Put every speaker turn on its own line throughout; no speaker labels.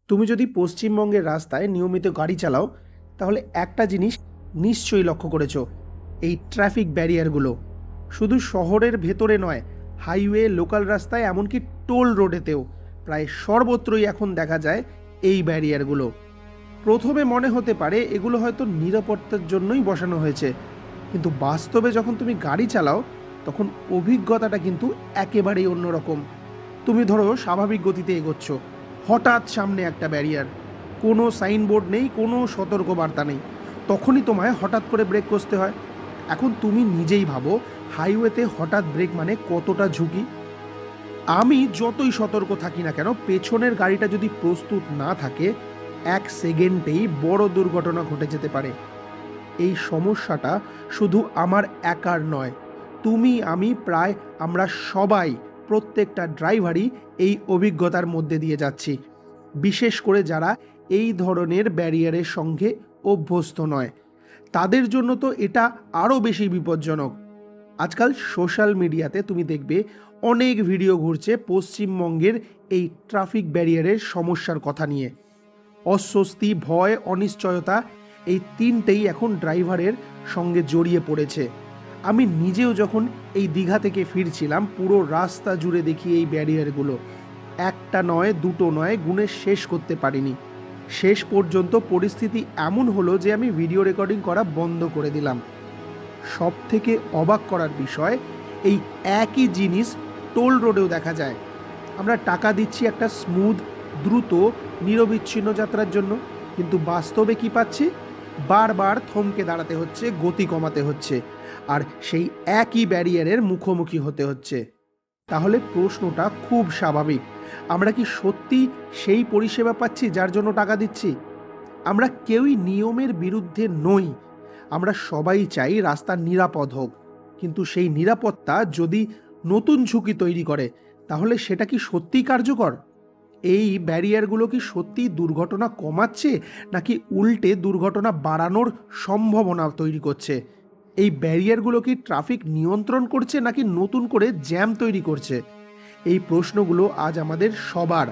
তুমি যদি পশ্চিমবঙ্গের রাস্তায় নিয়মিত গাড়ি চালাও তাহলে একটা জিনিস নিশ্চয়ই লক্ষ্য করেছো, এই ট্রাফিক ব্যারিয়ারগুলো শুধু শহরের ভেতরে নয়, হাইওয়ে, লোকাল রাস্তায়, এমনকি টোল রোডেতেও প্রায় সর্বত্রই এখন দেখা যায় এই ব্যারিয়ারগুলো। প্রথমে মনে হতে পারে এগুলো হয়তো নিরাপত্তার জন্যই বসানো হয়েছে, কিন্তু বাস্তবে যখন তুমি গাড়ি চালাও তখন অভিজ্ঞতাটা কিন্তু একেবারেই অন্যরকম। তুমি ধরো স্বাভাবিক গতিতে এগোচ্ছ, হঠাৎ সামনে একটা ব্যারিয়ার, কোনো সাইনবোর্ড নেই, কোনো সতর্কবার্তা নেই, তখনই তোমায় হঠাৎ করে ব্রেক কষতে হয়। এখন তুমি নিজেই ভাবো, হাইওয়েতে হঠাৎ ব্রেক মানে কতটা ঝুঁকি। আমি যতই সতর্ক থাকি না কেন, পেছনের গাড়িটা যদি প্রস্তুত না থাকে, 1 সেকেন্ডেই বড় দুর্ঘটনা ঘটে যেতে পারে। এই সমস্যাটা শুধু আমার একার নয়, তুমি, আমি, প্রায় আমরা সবাই, প্রত্যেকটা ড্রাইভারই এই অভিজ্ঞতার মধ্যে দিয়ে যাচ্ছি, বিশেষ করে যারা এই ধরনের ব্যারিয়ারের সঙ্গে অভ্যস্ত নয়। তাদের জন্য তো এটা আরও বেশি বিপজ্জনক। আজকাল সোশ্যাল মিডিয়াতে তুমি দেখবে অনেক ভিডিও ঘুরছে পশ্চিমবঙ্গের এই ট্রাফিক ব্যারিয়ারের সমস্যার কথা নিয়ে। অস্বস্তি, ভয়, অনিশ্চয়তা, এই তিনটেই এখন ড্রাইভারের সঙ্গে জড়িয়ে পড়েছে। আমি নিজেও যখন এই দীঘা থেকে ফিরছিলাম, পুরো রাস্তা জুড়ে দেখি এই ব্যারিয়ারগুলো। একটা নয়, দুটো নয়, গুণে শেষ করতে পারিনি। শেষ পর্যন্ত পরিস্থিতি এমন হলো যে আমি ভিডিও রেকর্ডিং করা বন্ধ করে দিলাম। সব থেকে অবাক করার বিষয়, এই একই জিনিস টোল রোডেও দেখা যায়। আমরা টাকা দিচ্ছি একটা স্মুথ, দ্রুত, নিরবিচ্ছিন্ন যাত্রার জন্য, কিন্তু বাস্তবে কি পাচ্ছি? বারবার থমকে দাঁড়াতে হচ্ছে, গতি কমাতে হচ্ছে, আর সেই একই ব্যারিয়ারের মুখোমুখি হতে হচ্ছে। তাহলে প্রশ্নটা খুব স্বাভাবিক, আমরা কি সত্যি সেই পরিষেবা পাচ্ছি যার জন্য টাকা দিচ্ছি? আমরা কেউই নিয়মের বিরুদ্ধে নই, আমরা সবাই চাই রাস্তা নিরাপদ হোক, কিন্তু সেই নিরাপত্তা যদি নতুন ঝুঁকি তৈরি করে, তাহলে সেটা কি সত্যিই কার্যকর? এই ব্যারিয়ারগুলো কি সত্যিই দুর্ঘটনা কমাচ্ছে, নাকি উল্টে দুর্ঘটনা বাড়ানোর সম্ভাবনা তৈরি করছে? এই ব্যারিয়ারগুলো কি ট্রাফিক নিয়ন্ত্রণ করছে, নাকি নতুন করে জ্যাম তৈরি করছে? এই প্রশ্নগুলো আজ আমাদের সবার।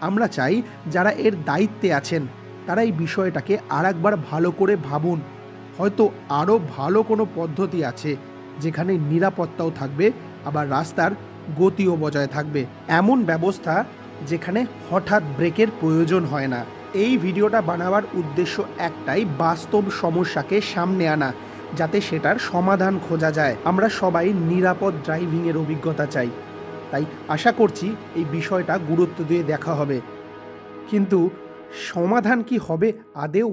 আমরা চাই যারা এর দায়িত্বে আছেন তারা এই বিষয়টাকে আরেকবার ভালো করে ভাবুন। হয়তো আরও ভালো কোনো পদ্ধতি আছে যেখানে নিরাপত্তাও থাকবে, আবার রাস্তার গতিও বজায় থাকবে। এমন ব্যবস্থা যেখানে হঠাৎ ব্রেকের প্রয়োজন হয় না। এই ভিডিওটা বানাবার উদ্দেশ্য একটাই, বাস্তব সমস্যাকে সামনে আনা, যাতে সেটার সমাধান খোঁজা যায়। আমরা সবাই নিরাপদ ড্রাইভিংয়ের অভিজ্ঞতা চাই, তাই আশা করছি এই বিষয়টা গুরুত্ব দিয়ে দেখা হবে। কিন্তু সমাধান কি হবে আদেও?